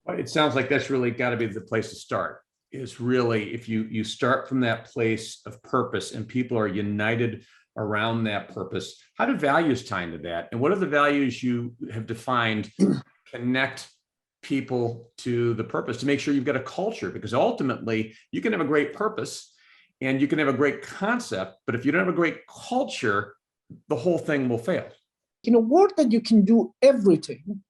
It sounds like that's really got to be the place to start. Is really if you start from that place of purpose and people are united around that purpose. How do values tie into that? And what are the values you have defined connect people to the purpose to make sure you've got a culture? Because ultimately you can have a great purpose and you can have a great concept, but if you don't have a great culture, the whole thing will fail. In a world that you can do everything,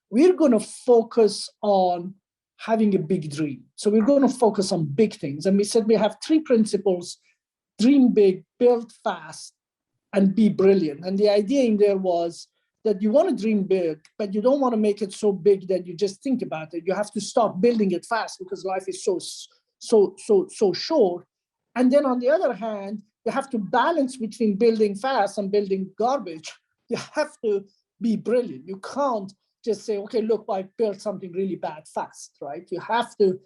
we're going to focus on having a big dream. So we're going to focus on big things. And we said we have 3 principles: dream big, build fast, and be brilliant. And the idea in there was that you want to dream big, but you don't want to make it so big that you just think about it. You have to start building it fast because life is so short. And then on the other hand, you have to balance between building fast and building garbage. You have to be brilliant. You can't just say, okay, look, I built something really bad fast, right? You have to,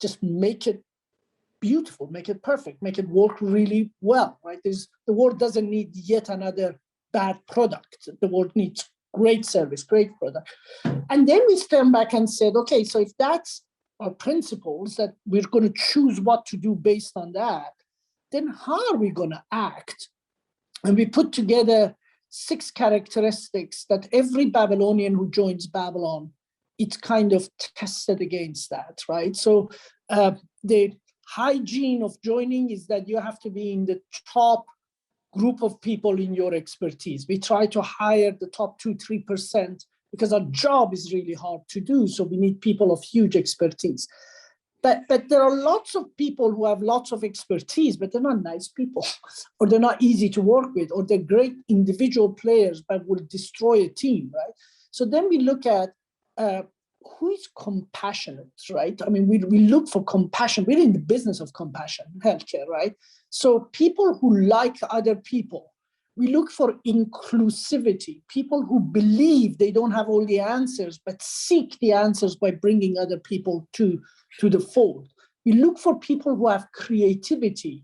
just make it beautiful, make it perfect, make it work really well, right? The world doesn't need yet another bad product. The world needs great service, great product. And then we stand back and said, okay, so if that's our principles, that we're going to choose what to do based on that, then how are we going to act? And we put together 6 characteristics that every Babylonian who joins Babylon, it's kind of tested against that, right? So the hygiene of joining is that you have to be in the top group of people in your expertise. We try to hire the top 2-3% because our job is really hard to do. So we need people of huge expertise. But there are lots of people who have lots of expertise, but they're not nice people, or they're not easy to work with, or they're great individual players, but will destroy a team, right? So then we look at who is compassionate, right? I mean, we look for compassion. We're in the business of compassion, healthcare, right? So people who like other people. We look for inclusivity, people who believe they don't have all the answers, but seek the answers by bringing other people to the fold. We look for people who have creativity.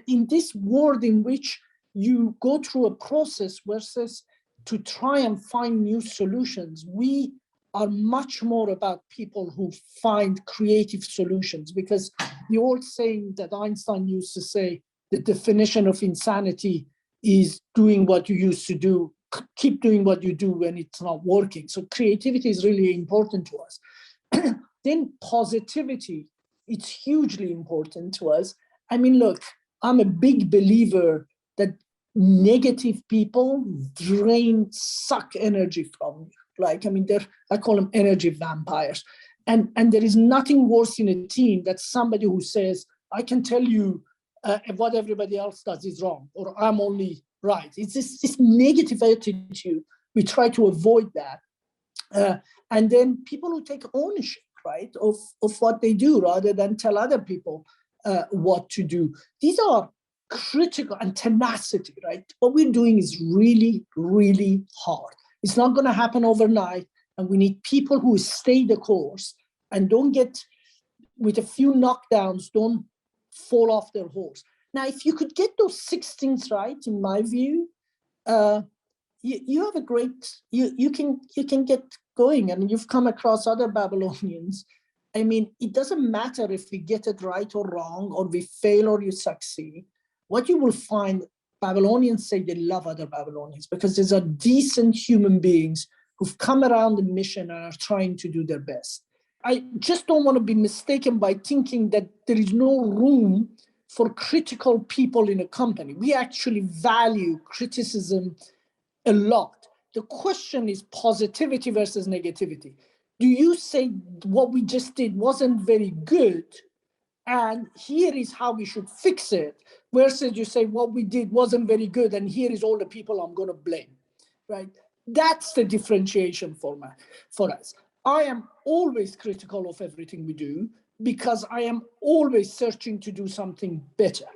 In this world in which you go through a process versus to try and find new solutions, we are much more about people who find creative solutions, because the old saying that Einstein used to say, the definition of insanity is doing what you used to do, keep doing what you do when it's not working. So creativity is really important to us. Then positivity, it's hugely important to us. I mean, look, I'm a big believer that negative people suck energy from you. I call them energy vampires. And there is nothing worse in a team than somebody who says, I can tell you what everybody else does is wrong, or I'm only right. It's this negative attitude. We try to avoid that. And then people who take ownership, right, of what they do rather than tell other people what to do. These are critical, and tenacity, right? What we're doing is really, really hard. It's not going to happen overnight, and we need people who stay the course and don't get, with a few knockdowns, don't fall off their horse. Now, if you could get those 6 things right, in my view, you have a great, you can get going. And you've come across other Babylonians. I mean, it doesn't matter if we get it right or wrong, or we fail or you succeed. What you will find, Babylonians say they love other Babylonians because these are decent human beings who've come around the mission and are trying to do their best. I just don't want to be mistaken by thinking that there is no room for critical people in a company. We actually value criticism a lot. The question is positivity versus negativity. Do you say what we just did wasn't very good, and here is how we should fix it, versus you say what we did wasn't very good, and here is all the people I'm going to blame, right? That's the differentiation for us. I am always critical of everything we do because I am always searching to do something better.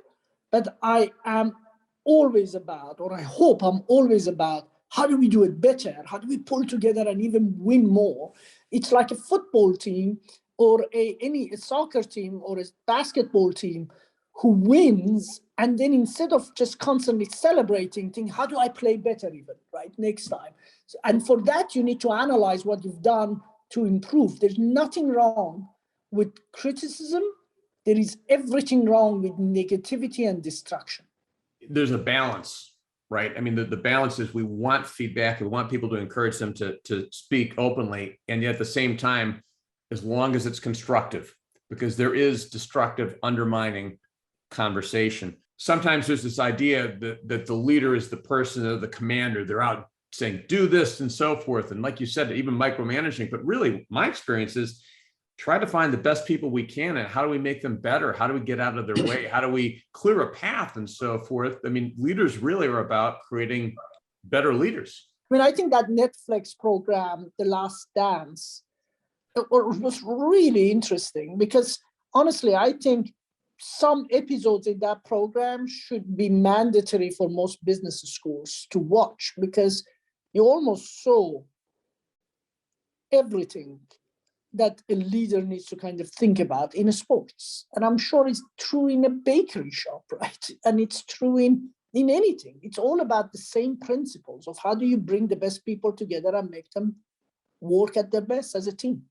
But I am always about, or I hope I'm always about, how do we do it better? How do we pull together and even win more? It's like a football team or a soccer team or a basketball team who wins, and then instead of just constantly celebrating, think, how do I play better even, right, next time? And for that, you need to analyze what you've done to improve. There's nothing wrong with criticism. There is everything wrong with negativity and distraction. There's a balance, right? I mean, the balance is we want feedback. We want people to encourage them to speak openly. And yet at the same time, as long as it's constructive, because there is destructive, undermining conversation. Sometimes there's this idea that the leader is the person or the commander. They're out saying, do this and so forth. And like you said, even micromanaging. But really, my experience is try to find the best people we can and how do we make them better? How do we get out of their way? How do we clear a path and so forth? I mean, leaders really are about creating better leaders. I mean, I think that Netflix program, The Last Dance, it was really interesting because honestly, I think some episodes in that program should be mandatory for most business schools to watch because you almost saw everything that a leader needs to kind of think about in sports. And I'm sure it's true in a bakery shop, right? And it's true in anything. It's all about the same principles of how do you bring the best people together and make them work at their best as a team.